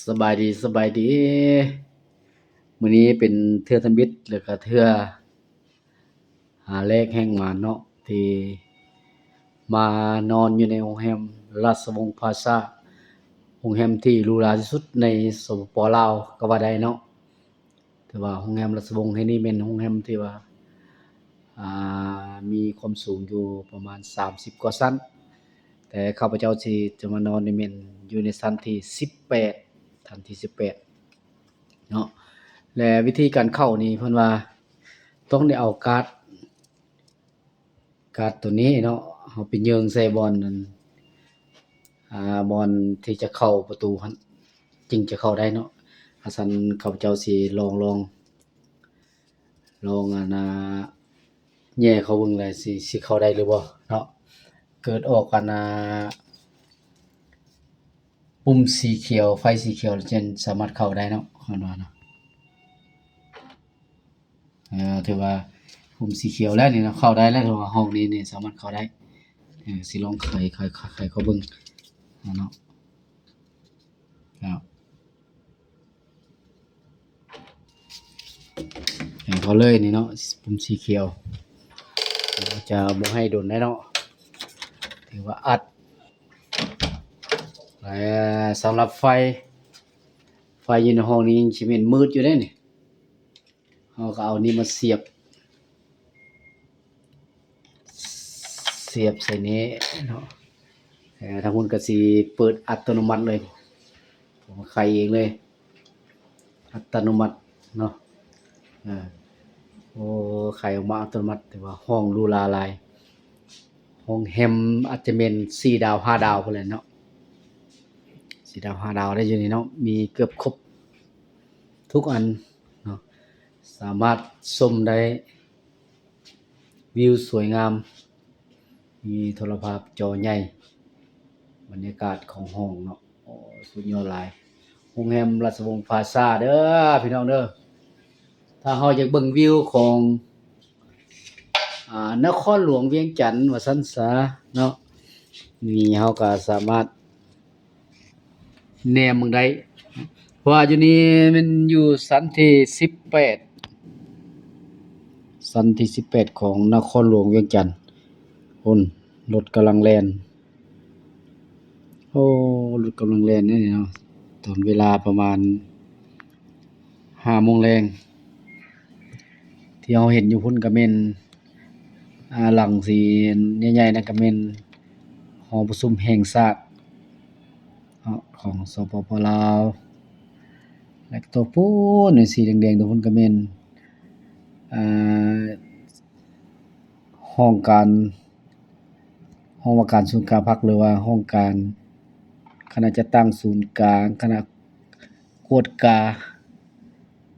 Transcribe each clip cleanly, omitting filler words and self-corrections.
สบายดีมื้อนี้เป็นเทื่อทำบิดแล้วก็เทื่อหาแลกแฮ่งหมานเนาะที่มานอนอยู่ในโรงแรมราชวงศ์พลาซาโรงแรมที่หรูหราที่สุดในสปป.ลาวก็ว่าได้เนาะแต่ว่าโรงแรมราชวงศ์แห่งนี้แม่นโรงแรมที่ว่ามีความสูงอยู่ประมาณ30กว่าชั้นแต่ข้าพเจ้าที่จะมานอนนี่แม่นอยู่ในชั้นที่18ชั้นที่18 เนาะและวิธีการเข้านี่เพิ่นว่าต้องได้เอาการ์ดตัวนี้เนาะเฮาไปเยิงใส่บอลนั่นบอลที่จะเข้าประตูหั้นจึงจะเข้าได้เนาะถ้าซั่นข้าพเจ้าสิลองแหย่เข้าเบิ่งเลยสิเข้าได้หรือบ่เนาะเกิดออกปุ่มสีเขียวไฟสีเขียวจึงสามารถเข้าได้เนาะเพิ่นว่าเนาะ ถือว่าผมสีเขียวแล้วนี่เนาะเข้าได้แล้วถือว่าห้องนี้นี่สามารถเข้าได้สิลองไขเขาเบิ่งเนาะครับให้เขาเลยนี่เนาะผมสีเขียวจะบ่ให้โดนได้เนาะถือว่าอัดสำหรับไฟอยู่ในห้องนี้สิแม่นมืดอยู่เด้นี่เฮาก็เอานี่มาเสียบใส่นี้เนาะทางคุณก็สิเปิดอัตโนมัติเลยผมไขเองเลยอัตโนมัติเนาะเออโอ้ไขออกมาอัตโนมัติแต่ว่าห้องหรูหราหลายห้องแฮมอาจจะเป็น4ดาว5ดาวพุ่นแหละเนาะ4ดาว5ดาวได้อยู่นี่เนาะมีเกือบครบทุกอันเนาะสามารถชมได้วิวสวยงามมีโทรภาพจอใหญ่บรรยากาศของห้องเนาะโอ้สุดยอดหลายโรงแรมราชวงศ์พลาซาเด้อพี่น้องเด้อถ้าเฮาอยากเบิ่งวิวของนครหลวงเวียงจันทน์ว่าซั่นซะเนาะนี่เฮาก็สามารถแนมเบิ่งได้เพราะว่าอยู่นี่มันอยู่ชั้นที่18ชั้นที่18ของนครหลวงเวียงจันทน์พุ่นรถกำลังแล่นโอ้รถกำลังแล่นนี่เนาะตอนเวลาประมาณ5โมงแลงที่เราเห็นอยู่พุ่นก็แม่นหลังสีใหญ่ๆนั่นก็แม่นหอประชุมแห่งชาติเนาะของสปป.ลาวแล้วก็ตัวพู้นนี่สีแดงๆตัวพุ่นก็แม่นอ่าห้องว่าการศูนย์กลางพรรคหรือว่าห้องการคณะจัดตั้งศูนย์กลางคณะกวดกา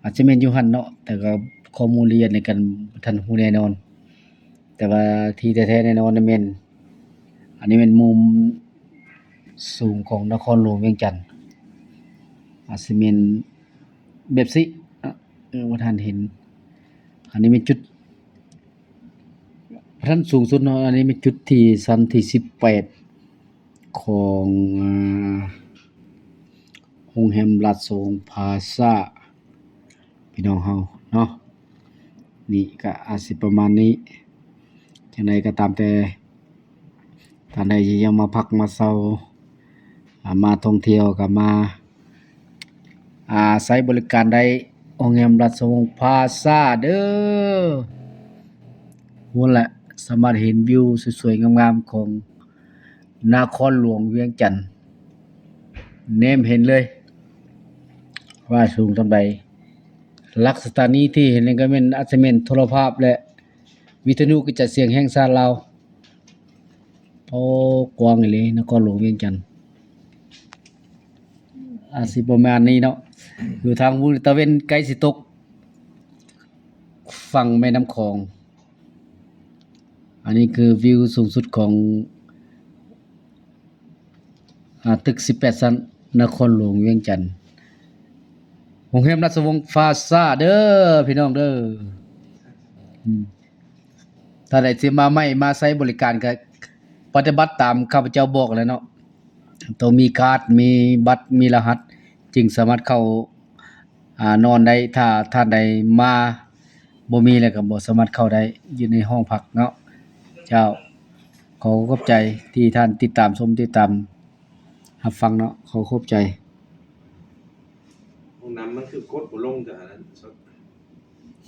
อาจจะแม่นอยู่หั่นเนาะแต่ก็ข้อมูลละเอียดในกันบ่ทันรู้แน่นอนแต่ว่าที่แท้ๆแน่นอนน่ะแม่นอันนี้แม่นมุมสูงของนครหลวงเวียงจันทน์อาจสิแม่นแบบซี้บ่ทันเห็นอันนี้เป็นจุดท่านสูงสุดเนาะอันนี้เป็นจุดที่ชั้นที่18ของโรงแรมราชวงศ์พลาซาพี่น้องเฮาเนาะนี่ก็อาจสิประมาณนี้จังไดก็ตามแต่ท่านใดที่ยังมาพักมาเช่ามาท่องเที่ยวก็มาใช้บริการได้โรงแรมราชวงศ์พลาซาเด้อพุ่นแหละสามารถเห็นวิวสวยๆงามๆของนครหลวงเวียงจันทน์แนมเห็นเลยว่าสูงส่ำใดลักษณะนี้ที่เห็นนี่ก็แม่นอาจจะแม่นโทรภาพและวิทยุกระจายเสียงแห่งชาติลาวโอ้กว้างอีหลีนครหลวงเวียงจันทน์อาจสิประมาณนี้เนาะอยู่ทางภูตะเวนใกล้สิตกฝั่งแม่น้ำคองอันนี้คือวิวสูงสุดของตึก18ชั้นนครหลวงเวียงจันทน์โรงแรมราชวงศ์พลาซาเด้อพี่น้องเด้อถ้าใดสิมาใหม่มาใช้บริการก็ปฏิบัติตามข้าพเจ้าบอกแหล้วเนาะต้องมีการ์ดมีบัตรมีรหัส จึงสามารถเข้านอนได้ถ้าท่านใดมาบ่มีแล้วก็บ่สามารถเข้าได้อยู่ในห้องพักเนาะเจ้าขอขอบใจที่ท่านติดตามชมติดตามรับฟังเนาะขอขอบใจ ห้องน้ำมันคือกดบ่ลงจ้ะอันนั้น